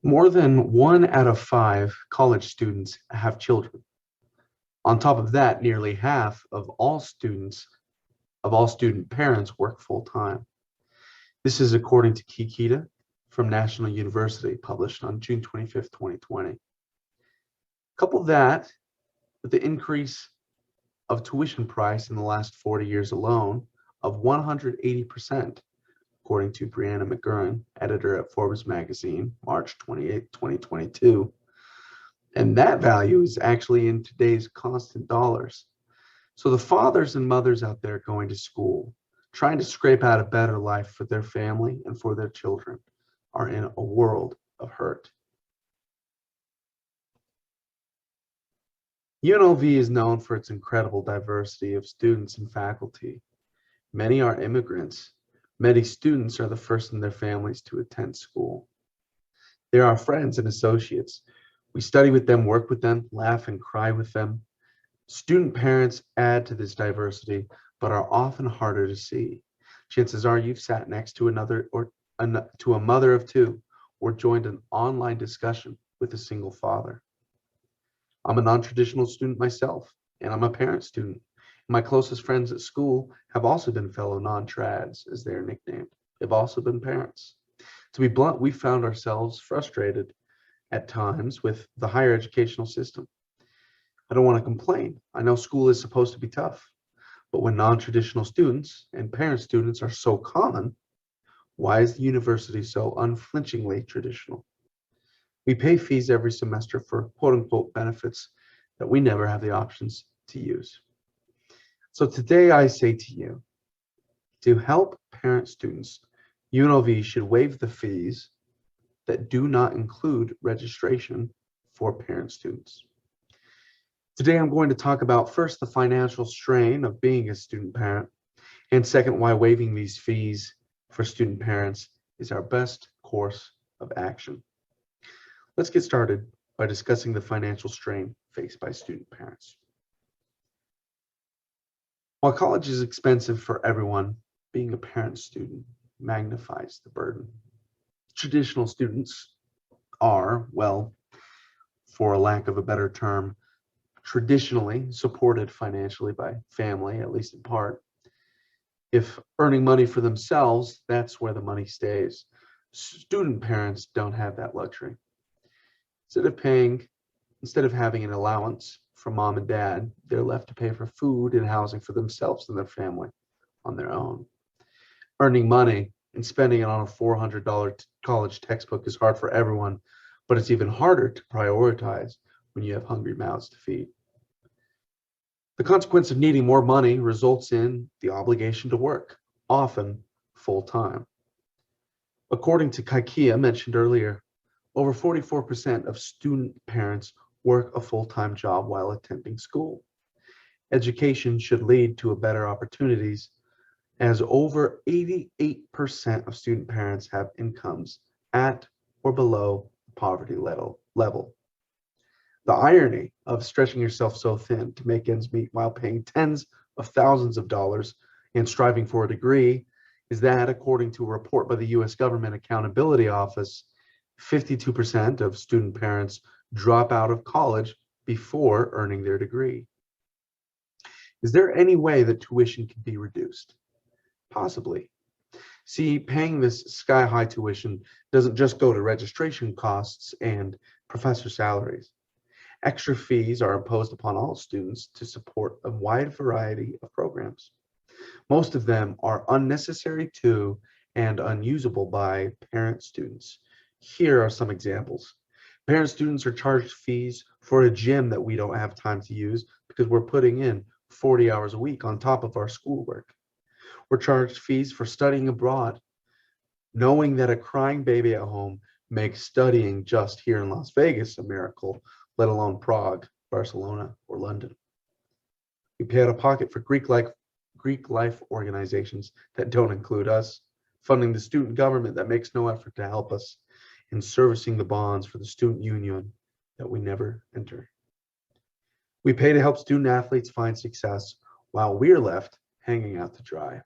More than 1 out of 5 college students have children. On top of that, nearly half of all student parents work full time. This is according to Kikita from National University, published on June 25th, 2020. Couple that with the increase of tuition price in the last 40 years alone of 180%, according to Brianna McGurran, editor at Forbes magazine, March 28, 2022. And that value is actually in today's constant dollars. So the fathers and mothers out there going to school, trying to scrape out a better life for their family and for their children, are in a world of hurt. UNLV is known for its incredible diversity of students and faculty. Many are immigrants. Many students are the first in their families to attend school. They're our friends and associates. We study with them, work with them, laugh and cry with them. Student parents add to this diversity, but are often harder to see. Chances are you've sat next to to a mother of two, or joined an online discussion with a single father. I'm a non-traditional student myself, and I'm a parent student. My closest friends at school have also been fellow non-trads, as they're nicknamed. They've also been parents. To be blunt, we found ourselves frustrated at times with the higher educational system. I don't want to complain. I know school is supposed to be tough, but when non-traditional students and parent students are so common, why is the university so unflinchingly traditional? We pay fees every semester for quote unquote benefits that we never have the options to use. So today I say to you, to help parent students, UNLV should waive the fees that do not include registration for parent students. Today I'm going to talk about first the financial strain of being a student parent, and second, why waiving these fees for student parents is our best course of action. Let's get started by discussing the financial strain faced by student parents. While college is expensive for everyone, being a parent student magnifies the burden. Traditional students are, well, for a lack of a better term, traditionally supported financially by family, at least in part. If earning money for themselves, that's where the money stays. Student parents don't have that luxury. Instead of having an allowance from mom and dad, they're left to pay for food and housing for themselves and their family on their own. Earning money and spending it on a $400 college textbook is hard for everyone, but it's even harder to prioritize when you have hungry mouths to feed. The consequence of needing more money results in the obligation to work, often full time. According to Kaikia, mentioned earlier, over 44% of student parents work a full-time job while attending school. Education should lead to better opportunities, as over 88% of student parents have incomes at or below the poverty level. The irony of stretching yourself so thin to make ends meet while paying tens of thousands of dollars and striving for a degree is that, according to a report by the U.S. Government Accountability Office, 52% of student parents drop out of college before earning their degree. Is there any way that tuition can be reduced? Possibly. See, paying this sky-high tuition doesn't just go to registration costs and professor salaries. Extra fees are imposed upon all students to support a wide variety of programs. Most of them are unnecessary to and unusable by parent students. Here are some examples. Parent students are charged fees for a gym that we don't have time to use because we're putting in 40 hours a week on top of our schoolwork. We're charged fees for studying abroad, knowing that a crying baby at home makes studying just here in Las Vegas a miracle, let alone Prague, Barcelona, or London. We pay out of pocket for Greek life organizations that don't include us, funding the student government that makes no effort to help us, and servicing the bonds for the student union that we never enter. We pay to help student athletes find success while we're left hanging out to dry.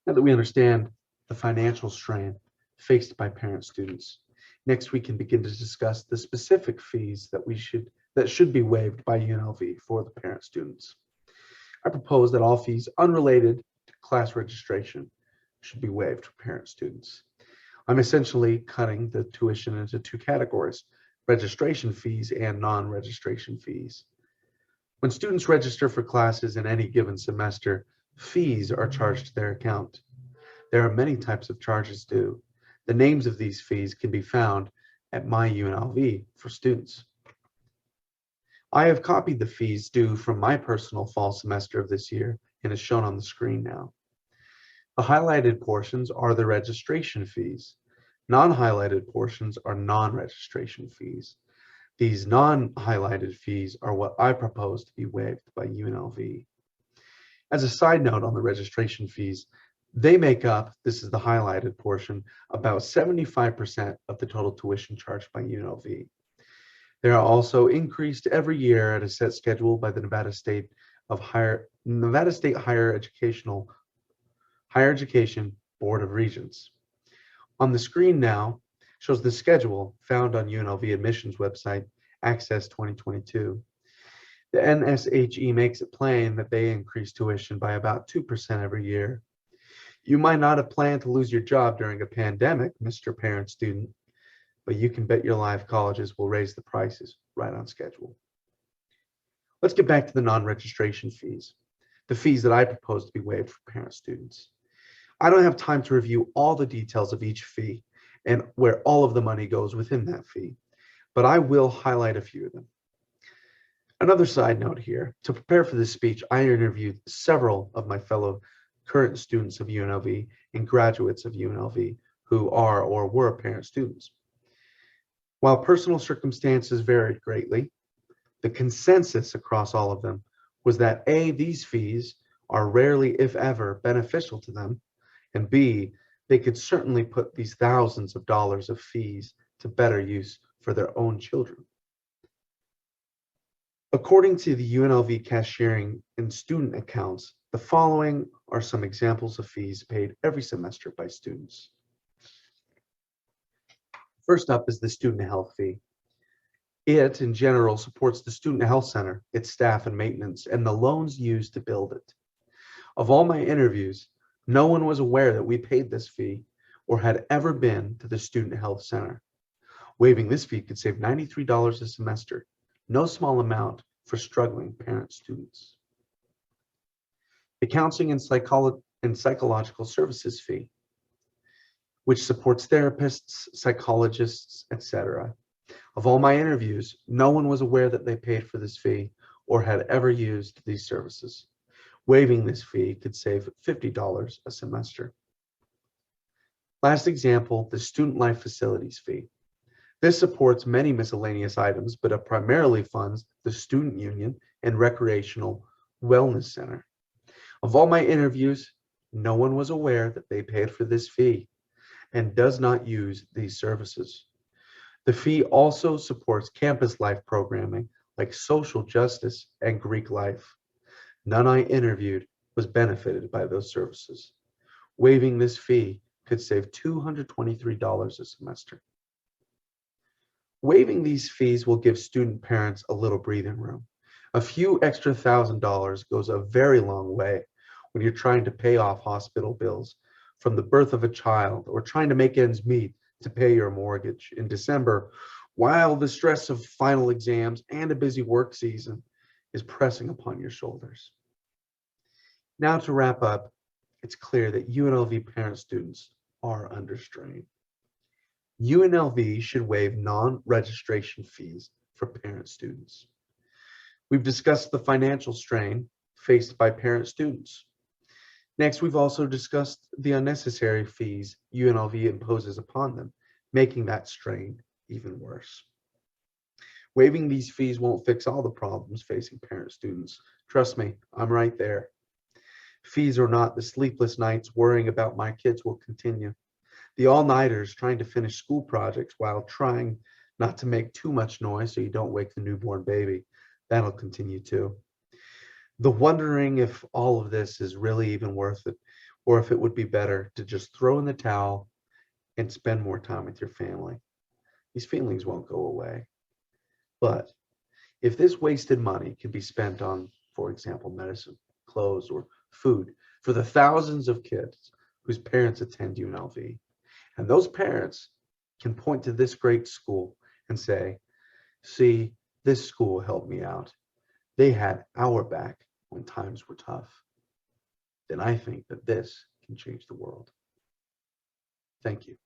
Now that we understand the financial strain faced by parent students. Next, we can begin to discuss the specific fees that should be waived by UNLV for the parent students. I propose that all fees unrelated to class registration should be waived for parent students. I'm essentially cutting the tuition into two categories: registration fees and non-registration fees. When students register for classes in any given semester, fees are charged to their account. There are many types of charges due. The names of these fees can be found at my UNLV for students. I have copied the fees due from my personal fall semester of this year and is shown on the screen now. The highlighted portions are the registration fees. Non-highlighted portions are non-registration fees. These non-highlighted fees are what I propose to be waived by UNLV. As a side note on the registration fees, they make up, this is the highlighted portion, about 75% of the total tuition charged by UNLV. They are also increased every year at a set schedule by the Nevada State Higher Education Board of Regents. On the screen now shows the schedule found on UNLV admissions website, Access 2022. The NSHE makes it plain that they increase tuition by about 2% every year. You might not have planned to lose your job during a pandemic, Mr. Parent Student, but you can bet your life colleges will raise the prices right on schedule. Let's get back to the non-registration fees, the fees that I propose to be waived for parent students. I don't have time to review all the details of each fee and where all of the money goes within that fee, but I will highlight a few of them. Another side note here, to prepare for this speech, I interviewed several of my fellow current students of UNLV and graduates of UNLV who are or were parent students. While personal circumstances varied greatly, the consensus across all of them was that A, these fees are rarely, if ever, beneficial to them, and B, they could certainly put these thousands of dollars of fees to better use for their own children. According to the UNLV cashiering and student accounts, the following are some examples of fees paid every semester by students. First up is the student health fee. It, in general, supports the student health center, its staff and maintenance, and the loans used to build it. Of all my interviews, no one was aware that we paid this fee or had ever been to the student health center. Waiving this fee could save $93 a semester, no small amount for struggling parent students. The counseling and psychological services fee, which supports therapists, psychologists, etc. Of all my interviews, no one was aware that they paid for this fee or had ever used these services. Waiving this fee could save $50 a semester. Last example, the student life facilities fee. This supports many miscellaneous items, but it primarily funds the student union and recreational wellness center. Of all my interviews, no one was aware that they paid for this fee and does not use these services. The fee also supports campus life programming like social justice and Greek life. None I interviewed was benefited by those services. Waiving this fee could save $223 a semester. Waiving these fees will give student parents a little breathing room. A few extra $1,000 goes a very long way when you're trying to pay off hospital bills from the birth of a child or trying to make ends meet to pay your mortgage in December while the stress of final exams and a busy work season is pressing upon your shoulders. Now to wrap up, it's clear that UNLV parent students are under strain. UNLV should waive non-registration fees for parent students. We've discussed the financial strain faced by parent students. Next, we've also discussed the unnecessary fees UNLV imposes upon them, making that strain even worse. Waiving these fees won't fix all the problems facing parent students. Trust me, I'm right there. Fees or not, the sleepless nights worrying about my kids will continue. The all-nighters trying to finish school projects while trying not to make too much noise so you don't wake the newborn baby, that'll continue too. The wondering if all of this is really even worth it, or if it would be better to just throw in the towel and spend more time with your family. These feelings won't go away. But if this wasted money can be spent on, for example, medicine, clothes, or food for the thousands of kids whose parents attend UNLV, and those parents can point to this great school and say, see, this school helped me out. They had our back when times were tough. Then I think that this can change the world. Thank you.